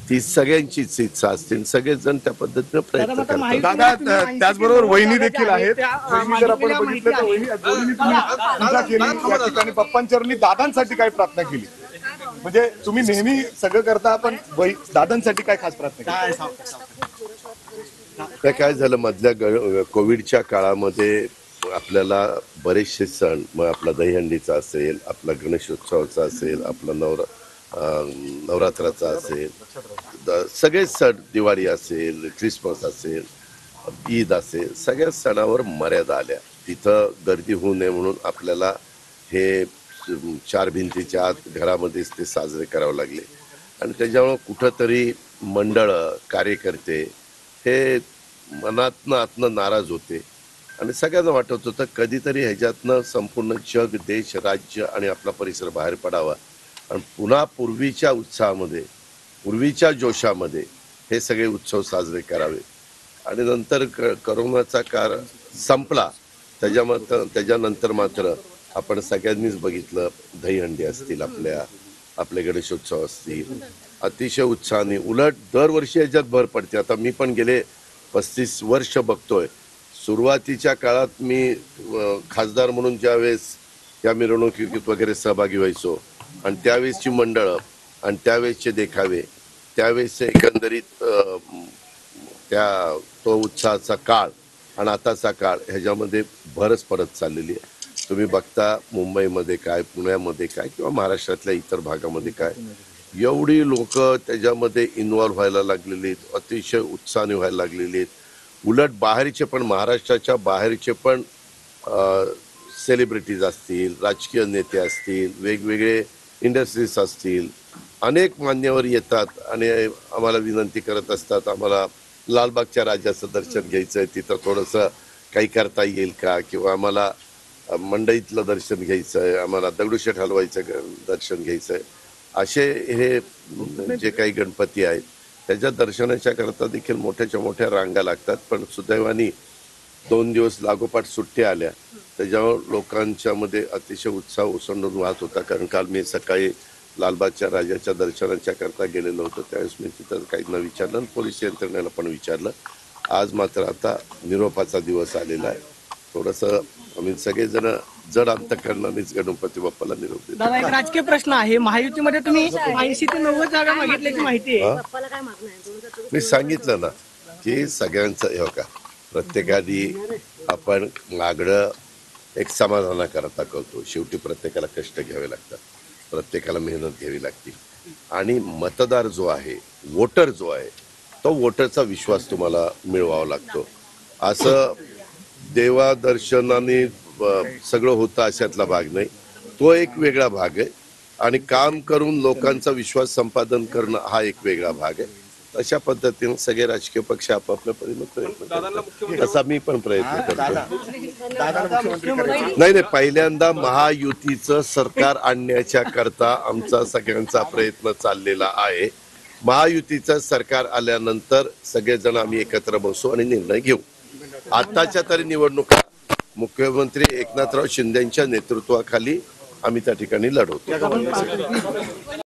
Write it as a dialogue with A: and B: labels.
A: ती सगळ्यांचीच इच्छा असतील, सगळेच जण त्या पद्धतीने प्रयत्न करतात.
B: दादा त्याचबरोबर वहिनी देखील आहेत. वहिनी जर आपण बघितलं तर वहिनी दोन्ही पूजा केली या ठिकाणी पप्पांचरणी दादांसाठी काय प्रार्थना केली? म्हणजे तुम्ही नेहमी सगळं करता, पण दादांसाठी काय खास प्रार्थना केली?
A: काय झालं मधल्या कोविडच्या काळामध्ये आपल्याला बरेचसे सण, मग आपला दहीहंडीचा असेल, आपला गणेशोत्सवाचा असेल, आपला नवरात्राचा असेल, सगळेच सण, दिवाळी असेल, ख्रिसमस असेल, ईद असेल, सगळ्या सणावर मर्यादा आल्या. तिथं गर्दी होऊ नये म्हणून आपल्याला हे 4 भिंतीच्या आत घरामध्येच ते साजरे करावे लागले. आणि त्याच्यामुळं कुठंतरी मंडळं, कार्यकर्ते हे आतनं नाराज होते आणि सगळ्यांना वाटत होतं कधीतरी ह्याच्यातनं संपूर्ण जग, देश, राज्य आणि आपला परिसर बाहेर पडावा आणि पुन्हा पूर्वीच्या उत्साहामध्ये, पूर्वीच्या जोशामध्ये हे सगळे उत्सव साजरे करावे. आणि नंतर करोनाचा काळ संपला, त्याच्यानंतर मात्र आपण सगळ्यांनीच बघितलं, दहीहंडी असतील, आपले गणेशोत्सव असतील, अतिशय उत्साहाने, उलट दरवर्षी याच्यात भर पडते. आता मी पण गेले 35 वर्ष बघतोय. सुरुवातीच्या काळात मी खासदार म्हणून ज्यावेळेस या मिरवणुकीत वगैरे सहभागी व्हायचो आणि त्यावेळेसची मंडळं आणि त्यावेळेसचे देखावे, त्यावेळेस एकंदरीत तो उत्साहाचा काळ आणि आताचा काळ ह्याच्यामध्ये भरच पडत चाललेली आहे. तुम्ही बघता मुंबईमध्ये काय, पुण्यामध्ये काय, किंवा महाराष्ट्रातल्या इतर भागामध्ये काय, एवढी लोक त्याच्यामध्ये इन्व्हॉल्व्ह व्हायला लागलेली आहेत, अतिशय उत्साहाने व्हायला लागलेली आहेत. उलट बाहेरचे पण, महाराष्ट्राच्या बाहेरचे पण सेलिब्रिटीज असतील, राजकीय नेते असतील, वेगवेगळे इंडस्ट्रीज असतील, अनेक मान्यवर येतात आणि आम्हाला विनंती करत असतात, आम्हाला लालबागच्या राजाचं दर्शन घ्यायचं आहे, तिथं थोडंसं काही करता येईल का, किंवा आम्हाला मंडईतलं दर्शन घ्यायचं आहे, आम्हाला दगडूशेठ हलवाईचं दर्शन घ्यायचं आहे. असे हे जे काही गणपती आहेत त्याच्या दर्शनाच्या करता देखील मोठ्याच्या मोठ्या रांगा लागतात. पण सुदैवाने 2 दिवस लागोपाठ सुट्ट्या आल्या, त्याच्यावर लोकांच्या मध्ये अतिशय उत्साह ओसंडून वाहत होता. कारण काल मी सकाळी लालबागच्या राजाच्या दर्शनाच्या करता गेलेलो होतो, त्यावेळेस मी तिथं काहींना विचारलं आणि पोलीस यंत्रणेला पण विचारलं. आज मात्र आता निरोपाचा दिवस आलेला आहे. थोडंसं आम्ही सगळेजण जड अंतकरणानेच गणपती बाप्पाला निरोप देतो.
C: दादा, एक राजकीय प्रश्न आहे. महायुतीमध्ये तुम्ही 80 ते 90 जागा मागितल्याची माहिती आहे.
A: मी सांगितलं ना की सगळ्यांचं हे का, प्रत्येकाने आपण मागणं एक समाधानाकरता करतो. शेवटी प्रत्येकाला कष्ट घ्यावे लागतात, प्रत्येकाला मेहनत घ्यावी लागते. आणि मतदार जो आहे, वोटर जो आहे, तो वोटरचा विश्वास तुम्हाला मिळवावा लागतो. असं देवादर्शनाने सगळं होतं अशातला भाग नाही, तो एक वेगळा भाग आहे. आणि काम करून लोकांचा विश्वास संपादन करणं हा एक वेगळा भाग आहे. अशा पद्धतीने सगळे राजकीय पक्ष आपापल्या परीने प्रयत्न करतात, तसा मी पण प्रयत्न करतो. नाही, पहिल्यांदा महायुतीचं सरकार आणण्याच्या करता आमचा सगळ्यांचा प्रयत्न चाललेला आहे. महायुतीचं सरकार आल्यानंतर सगळेजण आम्ही एकत्र बसू आणि निर्णय घेऊ. आताच्या तरी निवडणुका मुख्यमंत्री एकनाथराव शिंदेच्या नेतृत्वाखाली आम्ही त्या ठिकाणी लढवतो.